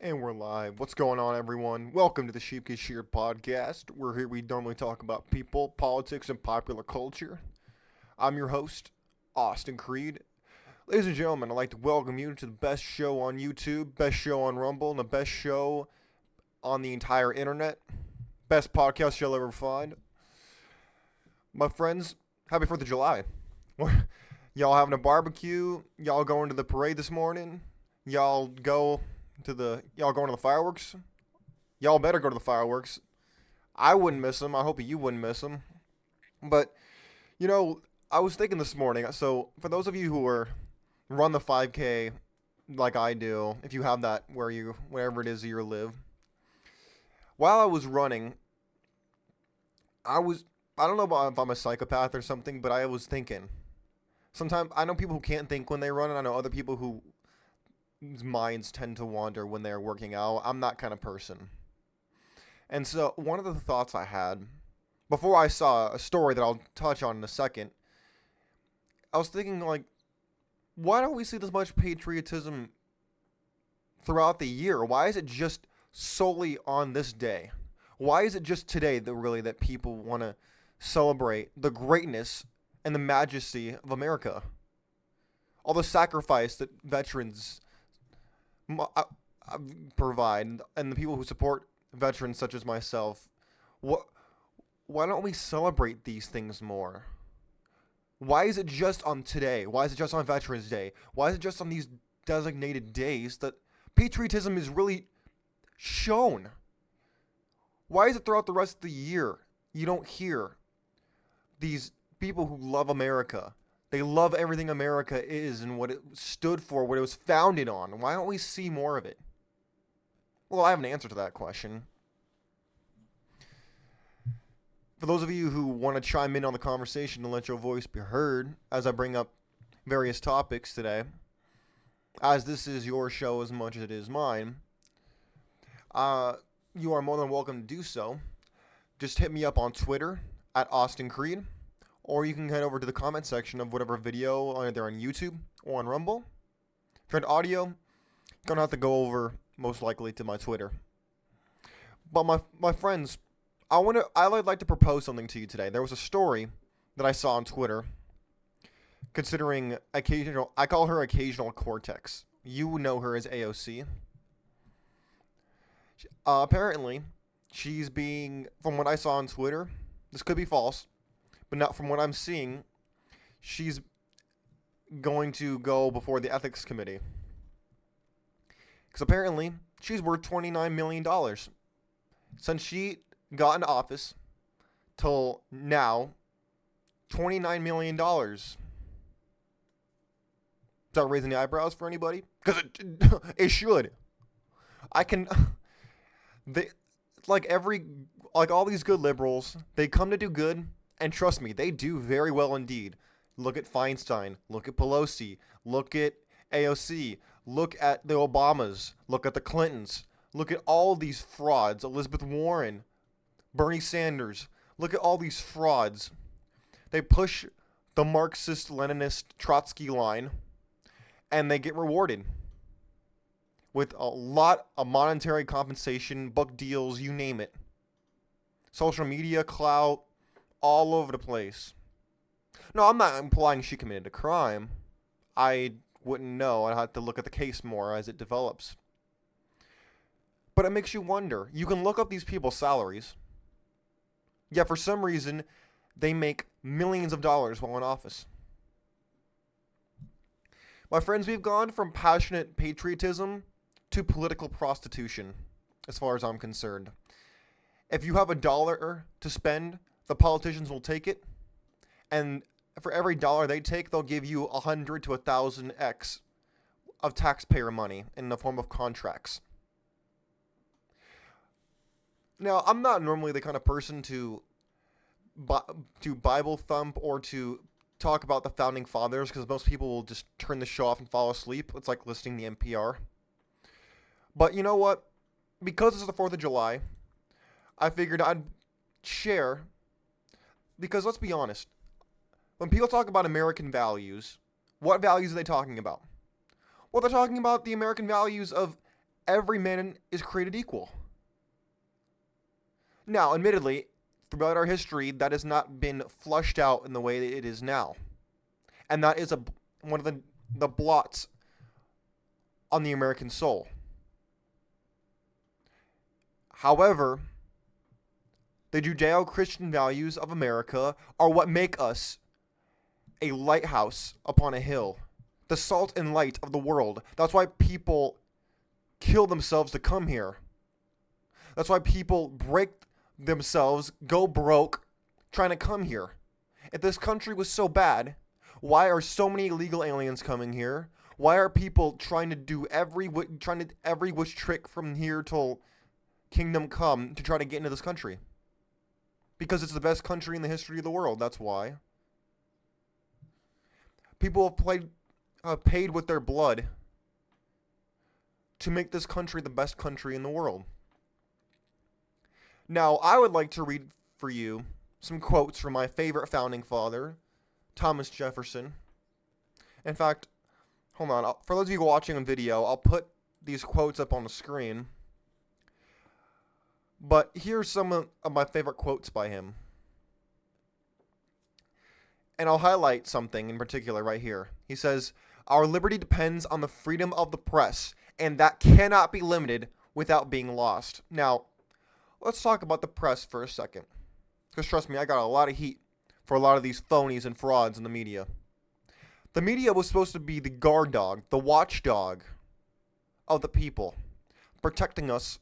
And we're live. What's going on, everyone? Welcome to the Sheep Get Sheared podcast. We're here, we normally talk about people, politics, and popular culture. I'm your host, Austin Creed. Ladies and gentlemen, I'd like to welcome you to the best show on YouTube, best show on Rumble, and the best show on the entire internet. Best podcast you'll ever find. My friends, happy 4th of July. Y'all having a barbecue? Y'all going to the parade this morning? Y'all going to the fireworks? Y'all better go to the fireworks. I wouldn't miss them. I hope you wouldn't miss them. But, I was thinking this morning, so for those of you who run the 5K like I do, if you have that wherever it is you live, while I was running, I don't know if I'm a psychopath or something, but I was thinking. Sometimes, I know people who can't think when they run, and I know other people whose minds tend to wander when they're working out. I'm that kind of person. And so, one of the thoughts I had, before I saw a story that I'll touch on in a second, I was thinking, why don't we see this much patriotism throughout the year? Why is it just solely on this day? Why is it just today that people want to celebrate the greatness and the majesty of America? All the sacrifice that veterans provide, and the people who support veterans such as myself. Why don't we celebrate these things more? Why is it just on today? Why is it just on Veterans Day? Why is it just on these designated days that patriotism is really shown? Why is it throughout the rest of the year you don't hear these people who love America? They love everything America is and what it stood for, what it was founded on. Why don't we see more of it? Well, I have an answer to that question. For those of you who want to chime in on the conversation and let your voice be heard as I bring up various topics today, as this is your show as much as it is mine, you are more than welcome to do so. Just hit me up on Twitter at Austin Creed, or you can head over to the comment section of whatever video, either on YouTube or on Rumble. If you're on audio, you're going to have to go over, most likely, to my Twitter. But my friends, I'd like to propose something to you today. There was a story that I saw on Twitter considering I call her Occasional Cortex. You know her as AOC. Apparently, from what I saw on Twitter, this could be false, but not from what I'm seeing, she's going to go before the ethics committee. Because apparently, she's worth $29 million. Since she got into office till now, $29 million. Is that raising the eyebrows for anybody? Because it should. All these good liberals, they come to do good, and trust me, they do very well indeed. Look at Feinstein, look at Pelosi, look at AOC, look at the Obamas, look at the Clintons, look at all these frauds, Elizabeth Warren, Bernie Sanders. Look at all these frauds. They push the Marxist-Leninist Trotsky line, and they get rewarded with a lot of monetary compensation, book deals, you name it. Social media clout, all over the place. No, I'm not implying she committed a crime. I wouldn't know. I'd have to look at the case more as it develops. But it makes you wonder. You can look up these people's salaries. Yet for some reason, they make millions of dollars while in office. My friends, we've gone from passionate patriotism to political prostitution, as far as I'm concerned. If you have $1 to spend, the politicians will take it, and for every dollar they take, they'll give you 100 to 1,000x of taxpayer money in the form of contracts. Now, I'm not normally the kind of person to Bible thump or to talk about the founding fathers, because most people will just turn the show off and fall asleep. It's like listening to NPR. But you know what? Because it's the 4th of July, I figured I'd share, because let's be honest, when people talk about American values, what values are they talking about? Well, they're talking about the American values of every man is created equal. Now, admittedly, throughout our history, that has not been flushed out in the way that it is now. And that is one of the blots on the American soul. However, the Judao-Christian values of America are what make us a lighthouse upon a hill, the salt and light of the world. That's why people kill themselves to come here. That's why people break themselves, go broke, trying to come here. If this country was so bad, why are so many illegal aliens coming here? Why are people trying to do every witch trick from here till kingdom come to try to get into this country? Because it's the best country in the history of the world. That's why. People have paid with their blood to make this country the best country in the world. Now, I would like to read for you some quotes from my favorite founding father, Thomas Jefferson. In fact, hold on. For those of you watching on video, I'll put these quotes up on the screen. But here's some of my favorite quotes by him. And I'll highlight something in particular right here. He says, "Our liberty depends on the freedom of the press, and that cannot be limited without being lost." Now, let's talk about the press for a second. Because trust me, I got a lot of heat for a lot of these phonies and frauds in the media. The media was supposed to be the guard dog, the watchdog of the people, protecting us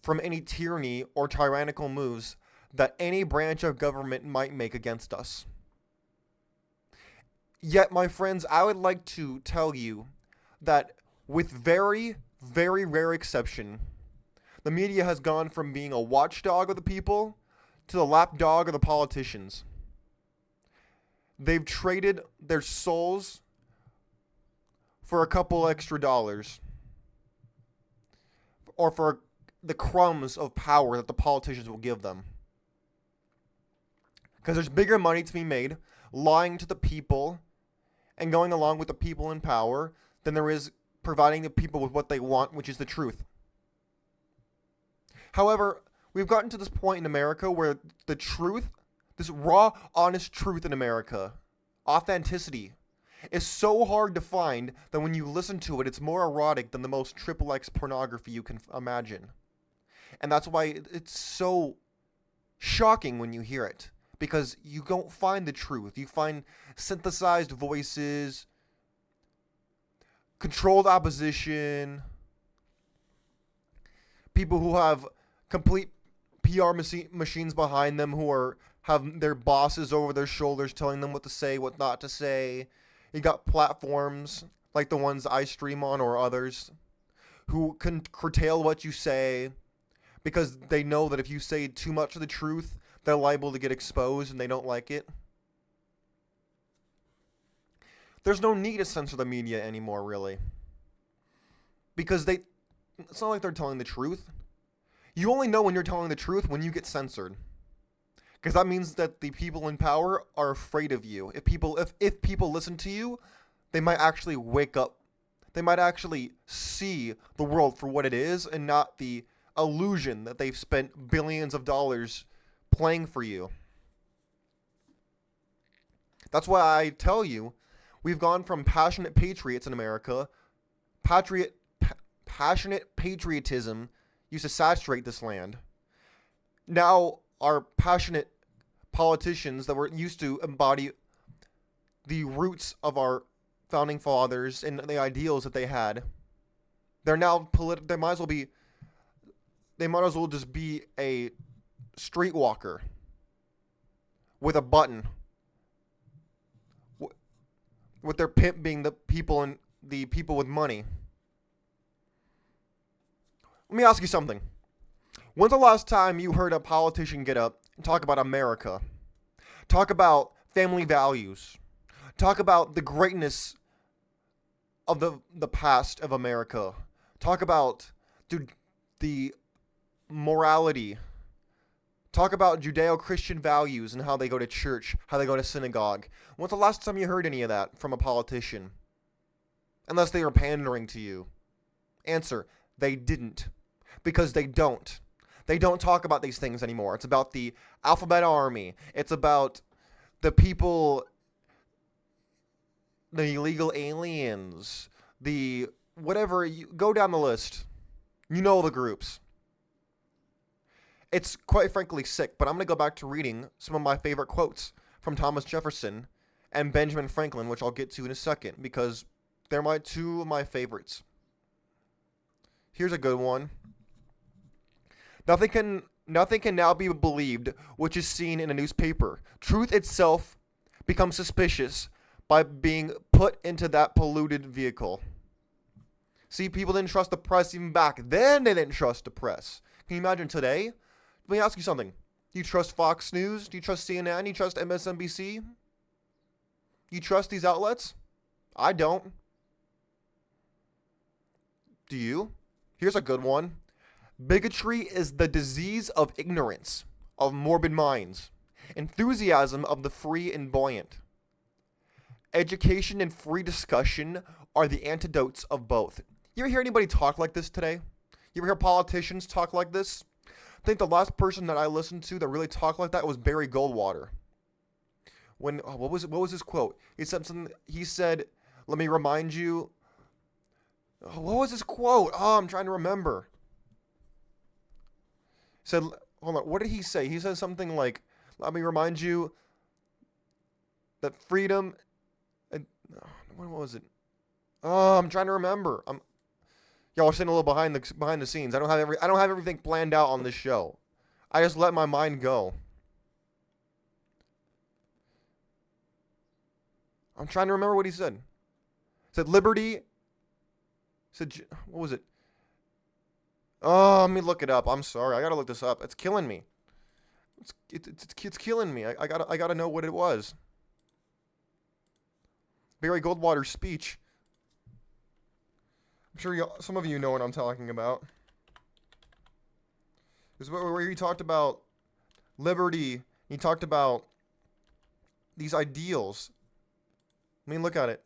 from any tyranny or tyrannical moves that any branch of government might make against us. Yet, my friends, I would like to tell you that with very, very rare exception, the media has gone from being a watchdog of the people to the lapdog of the politicians. They've traded their souls for a couple extra dollars, or for the crumbs of power that the politicians will give them. Because there's bigger money to be made lying to the people and going along with the people in power than there is providing the people with what they want, which is the truth. However, we've gotten to this point in America where the truth, this raw, honest truth in America, authenticity, is so hard to find that when you listen to it, it's more erotic than the most XXX pornography you can imagine. And that's why it's so shocking when you hear it. Because you don't find the truth. You find synthesized voices, controlled opposition, people who have complete PR machines behind them who have their bosses over their shoulders telling them what to say, what not to say. You got platforms like the ones I stream on or others who can curtail what you say because they know that if you say too much of the truth, they're liable to get exposed and they don't like it. There's no need to censor the media anymore, really. Because it's not like they're telling the truth. You only know when you're telling the truth when you get censored. Because that means that the people in power are afraid of you. If people listen to you, they might actually wake up. They might actually see the world for what it is and not the illusion that they've spent billions of dollars playing for you. That's why I tell you, we've gone from passionate patriots in America. Passionate patriotism used to saturate this land. Now, our passionate politicians that were used to embody the roots of our founding fathers and the ideals that they had, they're now they might as well just be a streetwalker with a button, with their pimp being the people with money. Let me ask you something. When's the last time you heard a politician get up and talk about America? Talk about family values. Talk about the greatness of the past of America. Talk about the morality. Talk about Judao-Christian values and how they go to church, how they go to synagogue. When's the last time you heard any of that from a politician? Unless they were pandering to you. Answer, they didn't. Because they don't. They don't talk about these things anymore. It's about the alphabet army. It's about the people, the illegal aliens, the whatever. You go down the list. You know the groups. It's quite frankly sick, but I'm going to go back to reading some of my favorite quotes from Thomas Jefferson and Benjamin Franklin, which I'll get to in a second, because they're two of my favorites. Here's a good one. Nothing can now be believed which is seen in a newspaper. Truth itself becomes suspicious by being put into that polluted vehicle. See, people didn't trust the press even back then. They didn't trust the press. Can you imagine today? Let me ask you something. Do you trust Fox News? Do you trust CNN? Do you trust MSNBC? Do you trust these outlets? I don't. Do you? Here's a good one. Bigotry is the disease of ignorance, of morbid minds. Enthusiasm of the free and buoyant. Education and free discussion are the antidotes of both. You ever hear anybody talk like this today? You ever hear politicians talk like this? I think the last person that I listened to that really talked like that was Barry Goldwater. What was his quote? He said something. He said, "Let me remind you." What was his quote? Oh, I'm trying to remember. He said, hold on. What did he say? He said something like, "Let me remind you that freedom." What was it? Oh, I'm trying to remember. Y'all are sitting a little behind the scenes. I don't have everything planned out on this show. I just let my mind go. I'm trying to remember what he said. He said liberty. He said, what was it? Oh, let me look it up. I'm sorry. I gotta look this up. It's killing me. It's killing me. I gotta know what it was. Barry Goldwater's speech. I'm sure some of you know what I'm talking about. It was where he talked about liberty. He talked about these ideals. Let me look at it.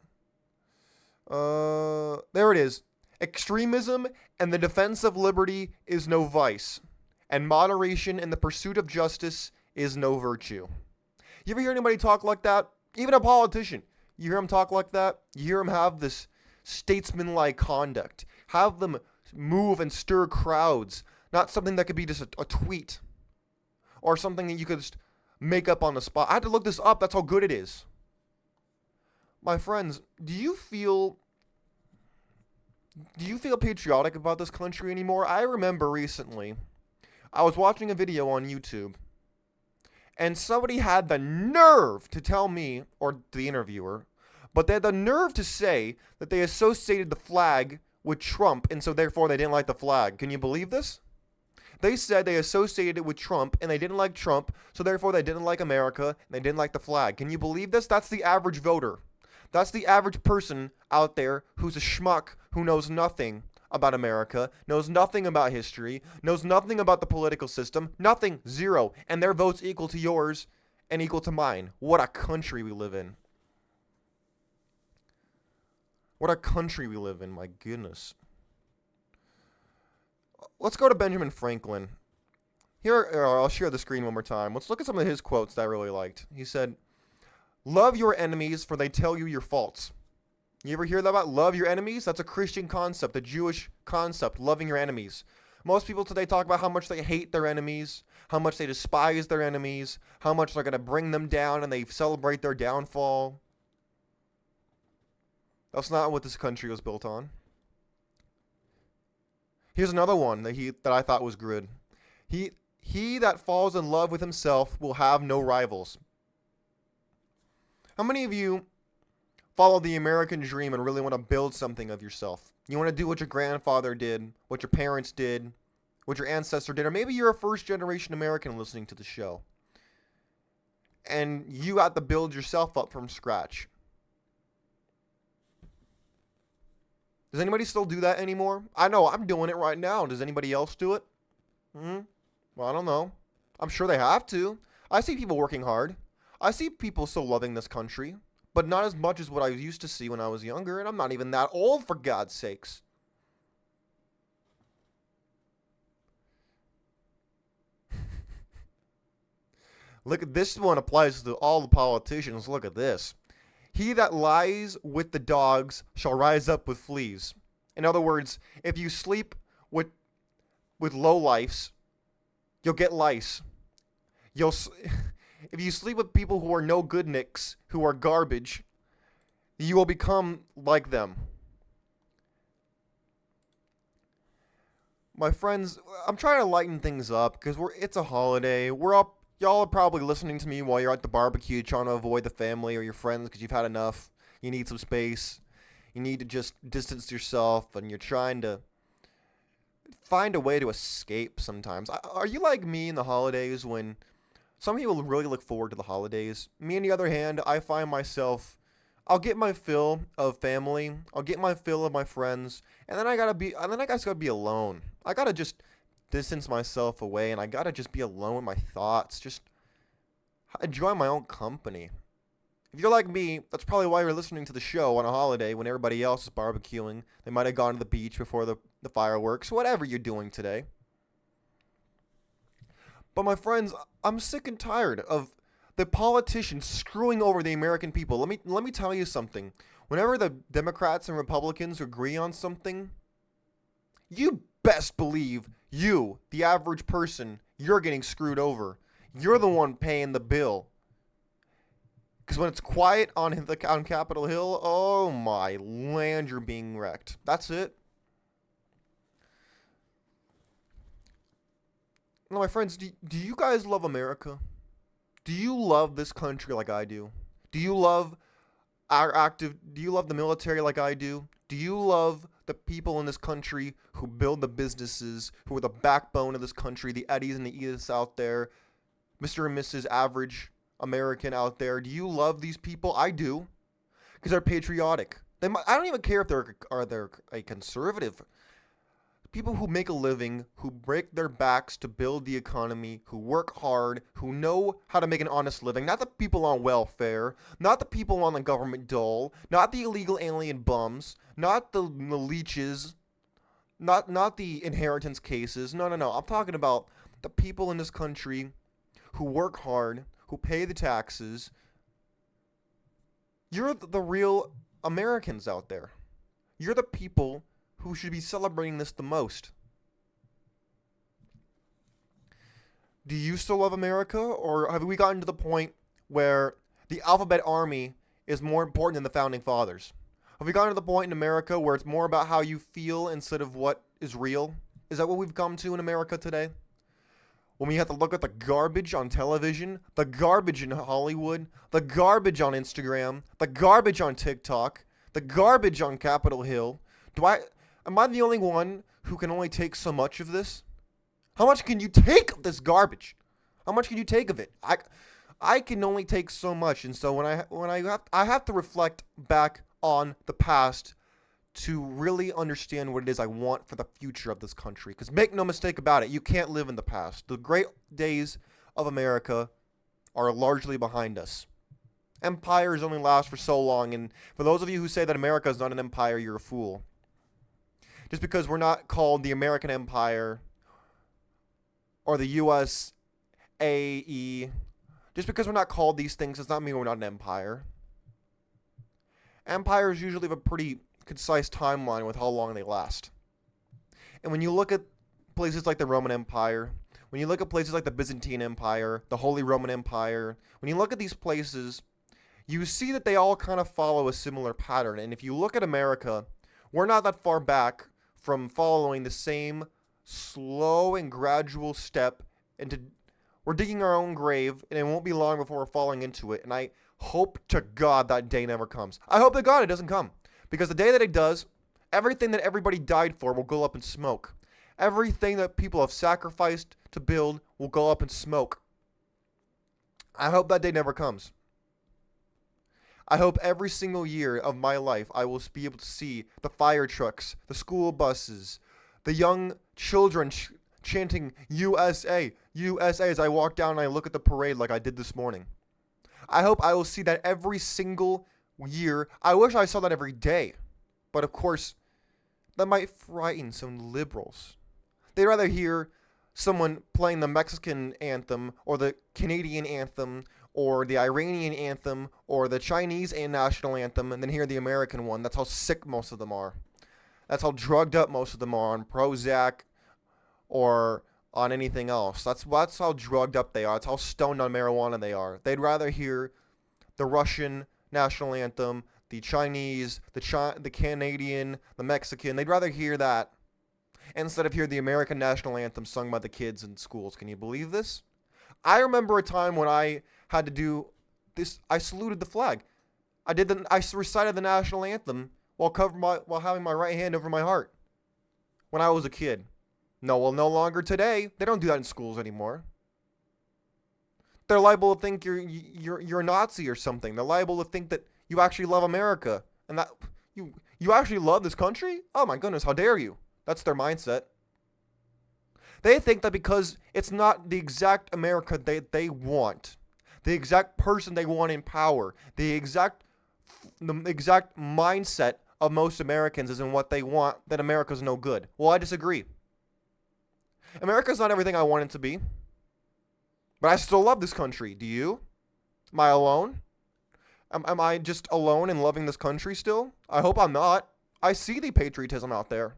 There it is. Extremism and the defense of liberty is no vice, and moderation in the pursuit of justice is no virtue. You ever hear anybody talk like that? Even a politician. You hear him talk like that? You hear him have this statesman-like conduct. Have them move and stir crowds. Not something that could be just a tweet. Or something that you could just make up on the spot. I had to look this up. That's how good it is. My friends, do you feel patriotic about this country anymore? I remember recently, I was watching a video on YouTube, and somebody had the nerve to tell me, or the interviewer, but they had the nerve to say that they associated the flag with Trump, and so therefore they didn't like the flag. Can you believe this? They said they associated it with Trump, and they didn't like Trump, so therefore they didn't like America, and they didn't like the flag. Can you believe this? That's the average voter. That's the average person out there who's a schmuck who knows nothing about America, knows nothing about history, knows nothing about the political system, nothing, zero, and their vote's equal to yours and equal to mine. What a country we live in. What a country we live in, my goodness. Let's go to Benjamin Franklin. Here, I'll share the screen one more time. Let's look at some of his quotes that I really liked. He said, "Love your enemies, for they tell you your faults." You ever hear that about love your enemies? That's a Christian concept, a Jewish concept, loving your enemies. Most people today talk about how much they hate their enemies, how much they despise their enemies, how much they're going to bring them down and they celebrate their downfall. That's not what this country was built on. Here's another one that I thought was good. He that falls in love with himself will have no rivals. How many of you follow the American dream and really want to build something of yourself? You want to do what your grandfather did, what your parents did, what your ancestor did, or maybe you're a first-generation American listening to the show, and you have to build yourself up from scratch. Does anybody still do that anymore? I know I'm doing it right now. Does anybody else do it? Well, I don't know. I'm sure they have to. I see people working hard. I see people still loving this country, but not as much as what I used to see when I was younger, and I'm not even that old, for God's sakes. Look at this one applies to all the politicians. Look at this. He that lies with the dogs shall rise up with fleas. In other words, if you sleep with lowlifes, you'll get lice. If you sleep with people who are no good nicks, who are garbage, you will become like them. My friends, I'm trying to lighten things up because it's a holiday. Y'all are probably listening to me while you're at the barbecue trying to avoid the family or your friends because you've had enough. You need some space. You need to just distance yourself, and you're trying to find a way to escape sometimes. Are you like me in the holidays when some people really look forward to the holidays? Me, on the other hand, I find myself, I'll get my fill of family, I'll get my fill of my friends, and then I just gotta be alone. I gotta just distance myself away, and I gotta just be alone with my thoughts, just enjoy my own company. If you're like me, that's probably why you're listening to the show on a holiday when everybody else is barbecuing. They might have gone to the beach before the fireworks, whatever you're doing today. But my friends, I'm sick and tired of the politicians screwing over the American people. Let me tell you something. Whenever the Democrats and Republicans agree on something, you best believe you, the average person, you're getting screwed over. You're the one paying the bill. Because when it's quiet on Capitol Hill, oh my land, you're being wrecked. That's it. Now, my friends, do you guys love America? Do you love this country like I do? Do you love do you love the military like I do? Do you love the people in this country who build the businesses, who are the backbone of this country, the Eddies and the Ediths out there, Mr. and Mrs. Average American out there? Do you love these people? I do, because they're patriotic. I don't even care if they're a conservative. People who make a living, who break their backs to build the economy, who work hard, who know how to make an honest living. Not the people on welfare, not the people on the government dole, not the illegal alien bums, not the leeches, not the inheritance cases. No. I'm talking about the people in this country who work hard, who pay the taxes. You're the real Americans out there. You're the people who should be celebrating this the most. Do you still love America, or have we gotten to the point where the alphabet army is more important than the founding fathers? Have we gotten to the point in America where it's more about how you feel instead of what is real? Is that what we've come to in America today? When we have to look at the garbage on television, the garbage in Hollywood, the garbage on Instagram, the garbage on TikTok, the garbage on Capitol Hill. Am I the only one who can only take so much of this? How much can you take of this garbage? How much can you take of it? I can only take so much, and so I have to reflect back on the past to really understand what it is I want for the future of this country. Because make no mistake about it, you can't live in the past. The great days of America are largely behind us. Empires only last for so long, and for those of you who say that America is not an empire, you're a fool. Just because we're not called the American Empire or the USAE, just because we're not called these things does not mean we're not an empire. Empires usually have a pretty concise timeline with how long they last. And when you look at places like the Roman Empire, when you look at places like the Byzantine Empire, the Holy Roman Empire, when you look at these places, you see that they all kind of follow a similar pattern. And if you look at America, we're not that far back from following the same slow and gradual step into, we're digging our own grave, and it won't be long before we're falling into it. And I hope to God that day never comes. I hope to God it doesn't come. Because the day that it does, everything that everybody died for will go up in smoke. Everything that people have sacrificed to build will go up in smoke. I hope that day never comes. I hope every single year of my life I will be able to see the fire trucks, the school buses, the young children chanting USA, USA as I walk down and I look at the parade like I did this morning. I hope I will see that every single year. I wish I saw that every day. But of course, that might frighten some liberals. They'd rather hear someone playing the Mexican anthem or the Canadian anthem or the Iranian anthem or the Chinese national anthem and then hear the American one. That's how sick most of them are. That's how drugged up most of them are on Prozac or on anything else. That's how drugged up they are. That's how stoned on marijuana they are. They'd rather hear the Russian national anthem, the Chinese, the Canadian, the Mexican. They'd rather hear that instead of hear the American national anthem sung by the kids in schools. Can you believe this? I remember a time when I had to do this. I saluted the flag. I recited the national anthem while having my right hand over my heart when I was a kid. No longer today. They don't do that in schools anymore. They're liable to think you're a Nazi or something. They're liable to think that you actually love America and that you actually love this country. Oh my goodness, how dare you? That's their mindset. They think that because it's not the exact America they want, the exact person they want in power, the exact mindset of most Americans isn't what they want, that America's no good. Well, I disagree. America's not everything I want it to be. But I still love this country. Do you? Am I alone? Am I just alone in loving this country still? I hope I'm not. I see the patriotism out there.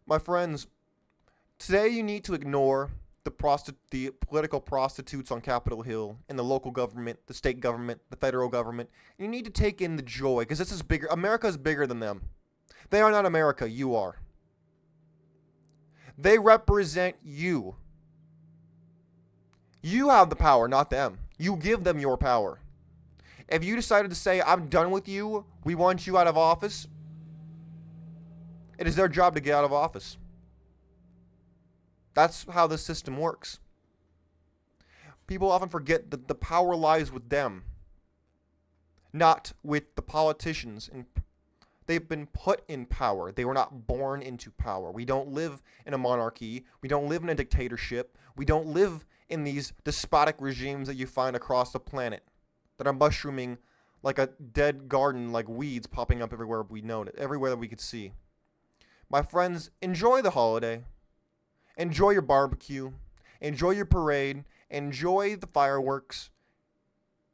My friends, today you need to ignore the political prostitutes on Capitol Hill, in the local government, the state government, the federal government. You need to take in the joy, because this is bigger. America is bigger than them. They are not America. You are. They represent you. You have the power, not them. You give them your power. If you decided to say, I'm done with you, we want you out of office, it is their job to get out of office. That's how the system works. People often forget that the power lies with them, not with the politicians. And they've been put in power. They were not born into power. We don't live in a monarchy. We don't live in a dictatorship. We don't live in these despotic regimes that you find across the planet that are mushrooming like a dead garden, like weeds popping up everywhere everywhere that we could see. My friends, enjoy the holiday. Enjoy your barbecue. Enjoy your parade. Enjoy the fireworks.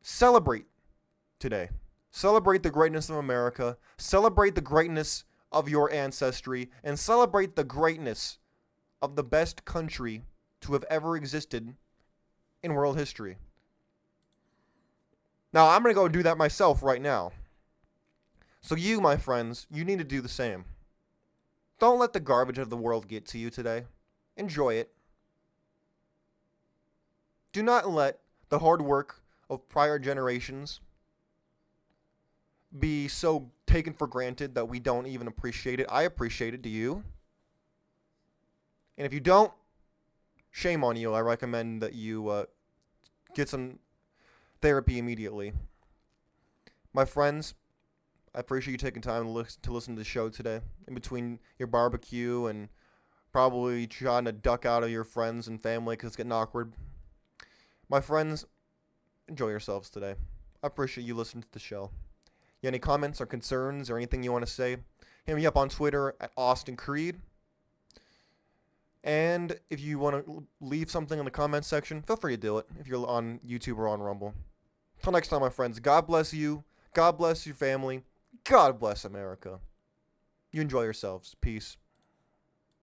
Celebrate today. Celebrate the greatness of America. Celebrate the greatness of your ancestry. And celebrate the greatness of the best country to have ever existed in world history. Now, I'm going to go do that myself right now. So you, my friends, you need to do the same. Don't let the garbage of the world get to you today. Enjoy it. Do not let the hard work of prior generations be so taken for granted that we don't even appreciate it. I appreciate it. Do you? And if you don't, shame on you. I recommend that you get some therapy immediately. My friends, I appreciate you taking time to listen to the show today, in between your barbecue and probably trying to duck out of your friends and family because it's getting awkward. My friends, enjoy yourselves today. I appreciate you listening to the show. You have any comments or concerns or anything you want to say, hit me up on Twitter at Austin Creed. And if you want to leave something in the comments section, feel free to do it if you're on YouTube or on Rumble. Until next time, my friends, God bless you. God bless your family. God bless America. You enjoy yourselves. Peace.